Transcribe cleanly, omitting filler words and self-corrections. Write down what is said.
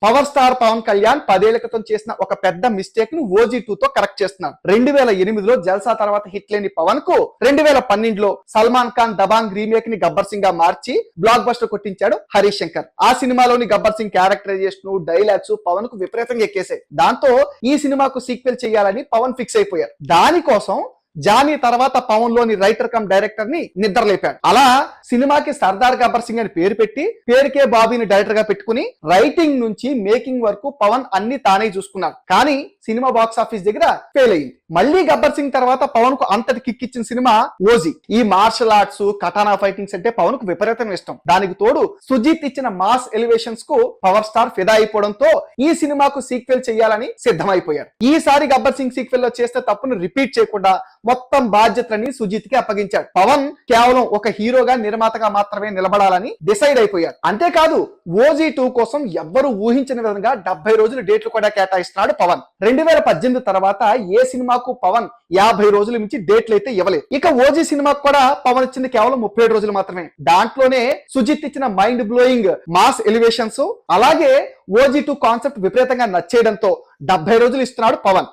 Power star Pawan Kalyan 10 ఏళ్ల క్రితం చేసిన ఒక పెద్ద మిస్టేక్ ను OG2 తో కరెక్ట్ చేస్తున్నారు. 2008లో జల్సా తర్వాత హిట్ లేని పవన్ కు 2012లో సల్మాన్ ఖాన్ దబాంగ్ రీమేక్ ని గబ్బర్ సింగ్ గా మార్చి బ్లాక్ బస్టర్ కొట్టించాడు హరీష్ శంకర్. ఆ సినిమాలోని గబ్బర్ సింగ్ క్యారెక్టరైజేషన్, డైలాగ్స్ పవన్ కు విపరీతంగా ఎక్కేసాయి. దాంతో ఈ సినిమాకు సీక్వెల్ చేయాలని పవన్ ఫిక్స్ అయిపోయారు. దానికోసం జానీ తర్వాత పవన్ లోని రైటర్ కమ్ డైరెక్టర్ ని నిద్రలేపాడు. అలా సినిమాకి సర్దార్ గబ్బర్ సింగ్ అని పేరు పెట్టి పేరుకే బాబీని డైరెక్టర్ గా పెట్టుకుని రైటింగ్ నుంచి మేకింగ్ వరకు పవన్ అన్ని తానే చూసుకున్నాడు. కానీ సినిమా బాక్స్ ఆఫీస్ దగ్గర ఫెయిల్ అయింది. మళ్ళీ గబ్బర్ సింగ్ తర్వాత పవన్ కు అంతటి కిక్ ఇచ్చిన సినిమా ఓజీ. ఈ మార్షల్ ఆర్ట్స్, కటానా ఫైటింగ్స్ అంటే పవన్ కు విపరీతం ఇష్టం. దానికి తోడు సుజిత్ ఇచ్చిన మాస్ ఎలివేషన్స్ కు పవర్ స్టార్ ఫిదా అయిపోవడంతో ఈ సినిమాకు సీక్వెల్ చేయాలని సిద్ధమైపోయారు. ఈసారి గబ్బర్ సింగ్ సీక్వెల్ లో చేస్తే తప్పును రిపీట్ చేయకుండా మొత్తం బాధ్యతలని సుజిత్ కి అప్పగించాడు. పవన్ కేవలం ఒక హీరోగా, నిర్మాతగా మాత్రమే నిలబడాలని డిసైడ్ అయిపోయాడు. అంతేకాదు OG2 కోసం ఎవ్వరూ ఊహించిన విధంగా 70 రోజులు డేట్లు కూడా కేటాయిస్తున్నాడు పవన్. 2018 తర్వాత ఏ సినిమాకు పవన్ 50 రోజుల మించి డేట్లు అయితే ఇవ్వలేదు. ఇక ఓజీ సినిమాకు కూడా పవన్ ఇచ్చింది కేవలం 37 రోజులు మాత్రమే. దాంట్లోనే సుజిత్ ఇచ్చిన మైండ్ బ్లోయింగ్ మాస్ ఎలివేషన్స్, అలాగే OG2 కాన్సెప్ట్ విపరీతంగా నచ్చేయడంతో 70 రోజులు ఇస్తున్నాడు పవన్.